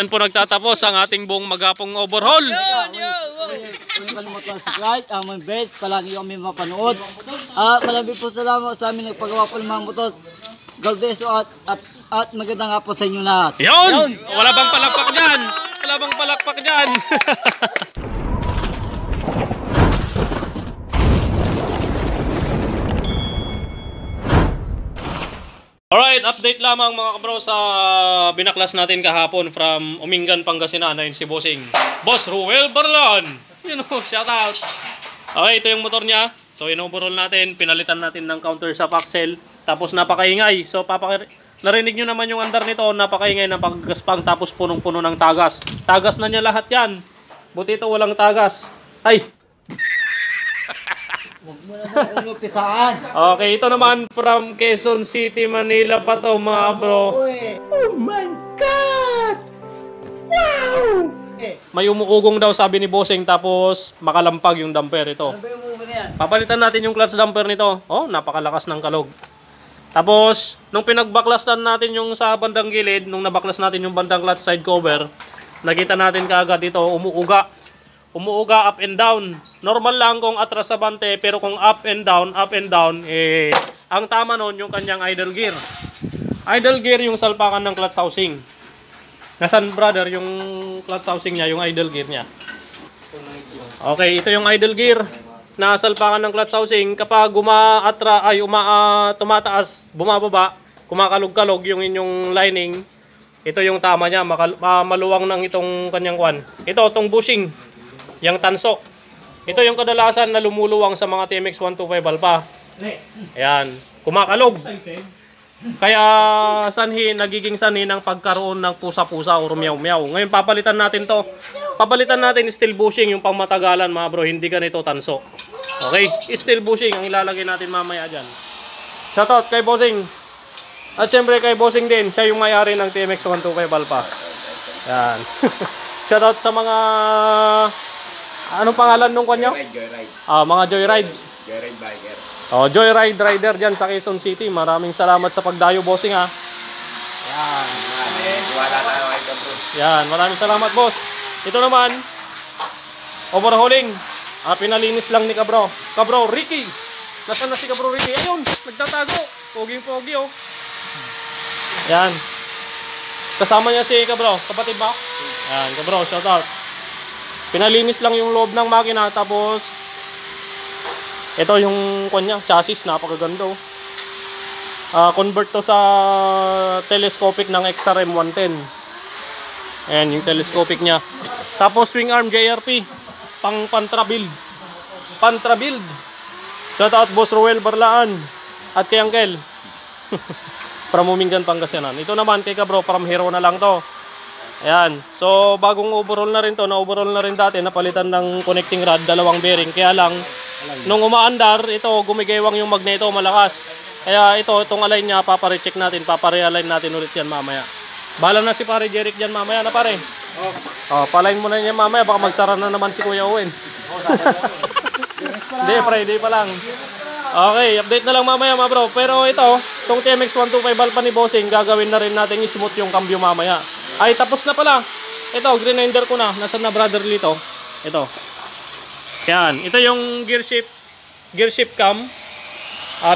Yan po nagtatapos ang ating buong magapong overhaul. Kung kalimutan subscribe, aming bed, palagi kami mapanood. Maraming po salamat sa amin nagpagawa po ng mga motor. God bless you at magandang hapon sa inyo lahat. Yun! Wala bang palakpak dyan? Wala bang palakpak dyan? Alright, update lamang mga kabro sa binaklas natin kahapon from Umingan, Pangasinan. Ayun si Bossing. Boss Ruel Barlan! You know, shout out! Okay, ito yung motor niya. So, in-overhaul natin. Pinalitan natin ng countershaft axle. Tapos napakaingay. So, narinig nyo naman yung andar nito. Napakaingay ng paggaspang. Tapos punong-puno ng tagas. Tagas na niya lahat yan. Buti ito walang tagas. Ay! Huwag mo naman umupisaan. Okay, ito naman from Quezon City, Manila pa to mga bro. Oh my God! Wow! May umuugong daw sabi ni Bossing tapos makalampag yung damper ito. Ano ba yung move na yan? Papalitan natin yung clutch damper nito. Oh, napakalakas ng kalog. Tapos, nung pinagbaklasan natin yung sa bandang gilid, nung nabaklas natin yung bandang clutch side cover, nakita natin kaagad dito, umuuga. Umuuga up and down. Normal lang kung atras sa bante, pero kung up and down, ang tama nun yung kanyang idle gear. Idle gear yung salpakan ng clutch housing. Nasaan brother yung clutch housing niya, yung idle gear niya? Okay, ito yung idle gear na salpakan ng clutch housing. Kapag tumataas, bumababa, kumakalog-kalog yung inyong lining, ito yung tama niya, maluwang ng itong kanyang kwan. Ito, itong bushing. Yang tanso. Ito yung kadalasan na lumuluwang sa mga TMX 125 Alpha. Ayan. Kumakalog. Kaya nagiging sanhi ng pagkaroon ng pusa-pusa o meow-meow. Ngayon papalitan natin to. Papalitan natin steel bushing yung pangmatagalan mga bro. Hindi ganito tanso. Okay? Steel bushing ang ilalagay natin mamaya dyan. Shoutout kay Bossing. At syempre kay Bossing din. Siya yung may-ari ng TMX 125 Alpha. Ayan. Shoutout sa mga... Anong pangalan nung kanya? Joyride. Mga Joyride. Joyride biker. Joyride rider dyan sa Quezon City. Maraming salamat sa pagdayo, Bossing ha. Yan. Wala na ako ito bro. Yan, maraming salamat boss. Ito naman, overhauling. Pinalinis lang ni Kabro. Kabro Ricky. Nasaan na si Kabro Ricky? Ayun, nagtatago. Poging-pogi oh. Yan. Kasama niya si Kabro. Kapatid ba? Yan, Kabro, shout out. Pinalinis lang yung loob ng makina tapos ito yung kanya, chassis, napakaganda oh. Convert to sa telescopic ng XRM 110. Ayan yung telescopic niya. Tapos swing arm JRP pang pantra build. Shout out Boss Ruel Barlaan at kay Uncle from Umingan, Pangasinan. Ito naman kay Kabro from Hero na lang to. Ayan. So, bagong overhaul na rin to. Na-overhaul na rin dati. Napalitan ng connecting rod, dalawang bearing. Kaya lang, nung umaandar, ito, gumigewang yung magneto, malakas. Kaya itong align niya, paparecheck natin. Paparealign natin ulit yan mamaya. Bahala na si pare Jeric dyan mamaya na pare. Palain mo na niya mamaya. Baka magsara na naman si Kuya Owen. Hindi, Friday pa lang. Okay, update na lang mamaya mga bro. Pero ito, itong TMX 125 Alpha ni Bossing, gagawin na rin natin smooth yung cambio mamaya. Ay, tapos na pala. Ito, grinder ko na. Nasaan na brother dito? Ito. Yan. Ito yung gear shift cam.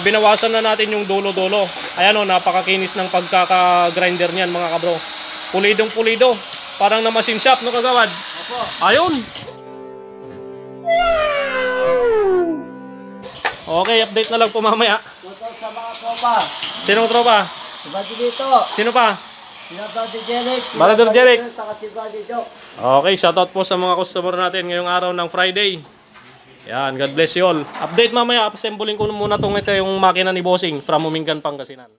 Binawasan na natin yung dulo-dulo. Ayan o, napakakinis ng pagkaka-grinder niyan mga kabro. Pulidong pulido. Parang na machine shop, no kagawad? Ayun. Okay, update na lang po mamaya. Sa mga tropa. Sinong tropa? Si Buddy dito. Sino pa? Si Buddy Jeric. Brother Jeric. Si Buddy Joke. Okay, shoutout po sa mga customer natin ngayong araw ng Friday. Yan, God bless you all. Update mamaya, assembling ko muna ito yung makina ni Bossing from Umingan, Pangasinan.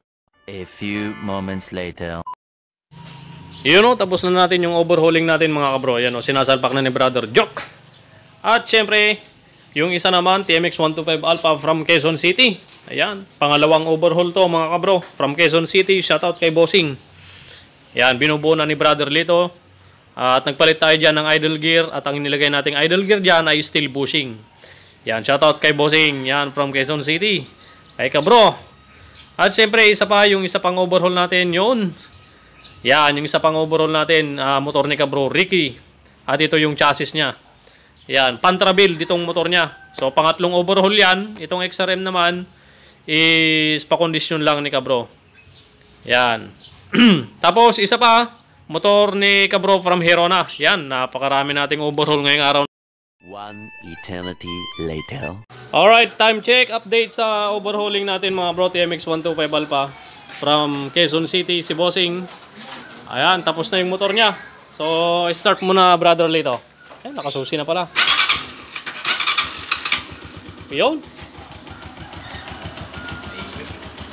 A few moments later. Yun o, tapos na natin yung overhauling natin mga kabro. Yan o, sinasalpak na ni Brother Joke. At syempre, yung isa naman, TMX 125 Alpha from Quezon City. Ayan, pangalawang overhaul to mga kabro. From Quezon City, shoutout kay Bossing. Yan, binubuo na ni Brother Lito. At nagpalit tayo dyan ng idle gear. At ang inilagay nating idle gear dyan ay steel bushing. Yan, shoutout kay Bossing. Yan, from Quezon City. Kay kabro. At syempre, isa pang overhaul natin yun. Yan, yung isa pang overhaul natin, motor ni Kabro Ricky. At ito yung chassis niya. Yan, Pantrabil ditong motor niya. So, pangatlong overhaul yan. Itong XRM naman is pa-condition lang ni Kabro. Yan. Tapos, isa pa, motor ni Kabro from Herona. Yan, napakarami nating overhaul ngayong araw. One eternity later. Alright, time check. Update sa overhauling natin mga bro. TMX 125 Alpha from Quezon City, si Bossing. Ayan, tapos na yung motor niya. So, start muna brother Lito. Ayan, nakasusi na pala. Yun.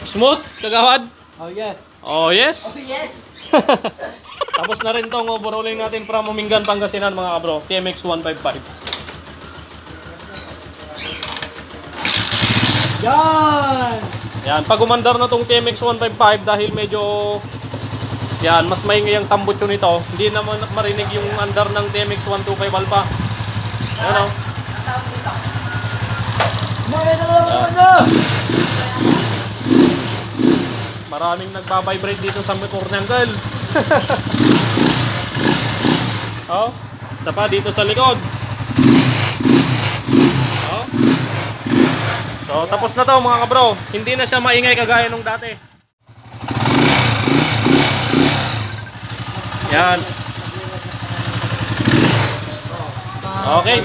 Smooth, kagawad. Oh yes. Oh yes. Oh, yes! Tapos na rin tong overhauling natin from Umingan, Pangasinan mga kabro. TMX 155. Yan! Yan, pag umandar na tong TMX 155 dahil medyo yan, mas maingay ang tambutso nito, hindi naman marinig yung andar ng TMX 125 Alpha. Ayan o. Maraming nagbabibrate dito sa motor ng girl. Oh, isa pa dito sa likod. Oh. So, tapos na to mga kabro. Hindi na siya maingay kagaya nung dati. Yan. Okay.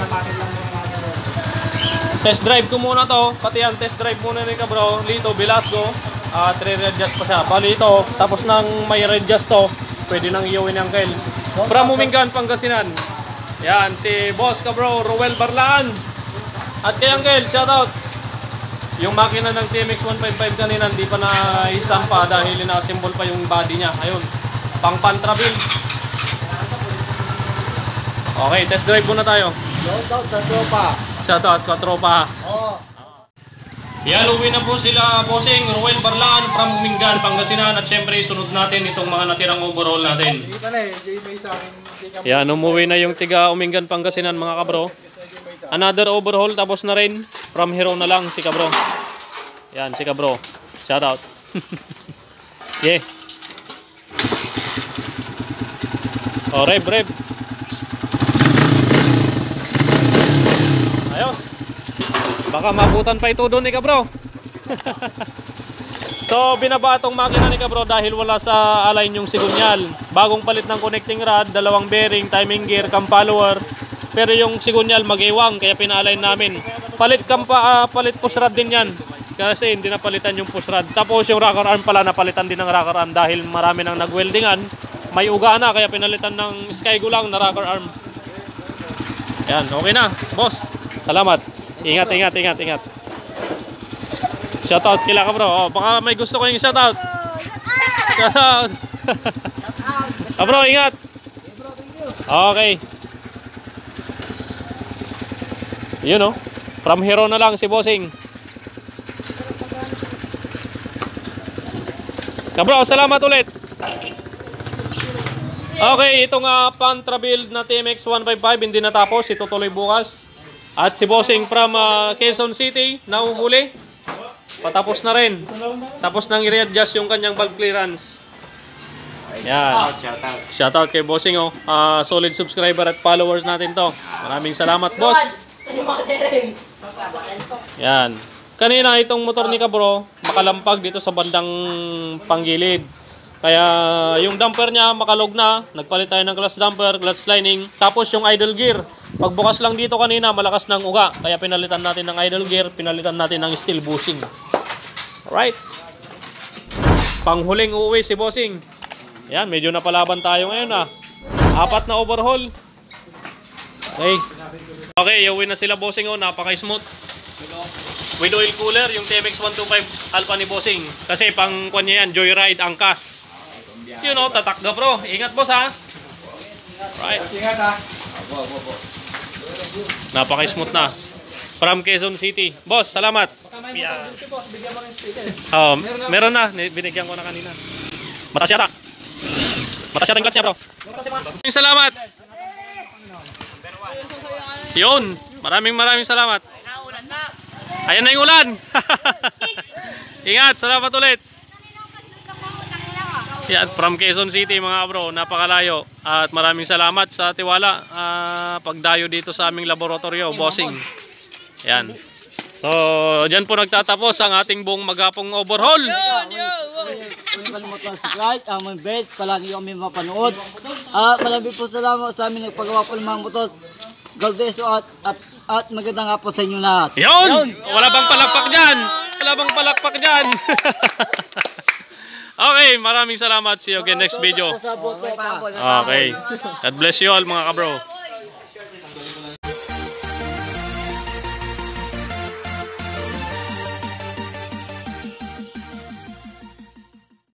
Test drive ko muna to. Pati yan, test drive muna rin kabro. Lito, Velasco. At re-readjust pa siya. Bali ito, tapos nang may readjust to, pwede nang iuwi ng Uncle. From Umingan, Pangasinan. Yan, si boss kabro, Ruel Barlaan. At kay Uncle, shoutout. Yung makina ng TMX 155 kanina hindi pa na-istampa dahil ina-assemble pa yung body niya. Ayun, pang Pantrabil. Okay, test drive muna tayo. Shoutout sa tropa. Shoutout ka tropa. Oh. Yan, uwi na po sila Bossing, Ruel Barlaan from Umingan, Pangasinan. At syempre, sunod natin itong mga natirang overhaul natin. Yan, umuwi na yung tiga Umingan, Pangasinan mga kabro. Another overhaul, tapos na rin. From Hero na lang si Kabro. Yan, si Kabro. Shout out. Yeah. Oh, rev. Ayos. Baka mabutan pa ito doon ni Kabro. So, binaba itong makina ni Kabro dahil wala sa align yung sigunyal. Bagong palit ng connecting rod, dalawang bearing, timing gear, cam follower. Pero yung sigunyal mag-iwang, kaya pina-align namin. Palit push rod din yan. Kasi hindi napalitan yung push rod. Tapos yung rocker arm pala, napalitan din ng rocker arm dahil marami nang nag-weldingan. May uga na, kaya pinalitan ng Skygo lang na rocker arm. Yan, okay na. Boss, salamat. Ingat. Shoutout kila ka bro. Oh, baka may gusto ko yung shoutout. Shoutout. Bro, ingat. Okay. Yun oh. From Hero na lang si Bossing. Kabro, salamat ulit. Okay, itong Pantrabil na TMX 155 hindi natapos, itutuloy bukas. At si Bossing from Quezon City, nauhuli. Patapos na rin. Tapos nang i-readjust yung kanyang valve clearance. Yan. Shoutout kay Bossing oh. Solid subscriber at followers natin to. Maraming salamat boss. Yan. Kanina itong motor ni Kabro makalampag dito sa bandang panggilid. Kaya yung damper niya makalog na. Nagpalit tayo ng clutch damper, clutch lining. Tapos yung idle gear. Pagbukas lang dito kanina malakas ng uga. Kaya pinalitan natin ng idle gear. Pinalitan natin ng steel bushing. Alright. Panghuling uuwi si Bossing. Yan, medyo napalaban tayo ngayon 4 na overhaul. Okay. Okay, uwi na sila Bossing napaka-smooth. With oil cooler, yung TMX 125 Alpha ni Bossing. Kasi pang kwan niya yan, joyride, angkas. You know, tatakga bro. Ingat boss Right. Ingat ha. Napaka-smooth na. From Quezon City. Boss, salamat. Yeah. Meron na. Binigyan ko na kanina. Mataas yata yung clutch niya bro. Salamat. Yun. Maraming salamat. Ayan na yung ulan. Ingat. Salamat ulit. Yan, from Quezon City mga bro, napakalayo. At maraming salamat sa tiwala pagdayo dito sa aming laboratorio, bossing. Yan. So, dyan po nagtatapos ang ating buong magapong overhaul. Huwag kalimutan subscribe, aming bell, palagi kami mapanood. Maraming po salamat sa amin nagpagawa po ng mga motor. God bless you at magandang hapon sa inyo lahat. Yun! Wala bang palakpak dyan? Wala bang palakpak dyan? Okay, maraming salamat. See you again next video. Sa buot ko pa. Okay. God bless you all mga kabro.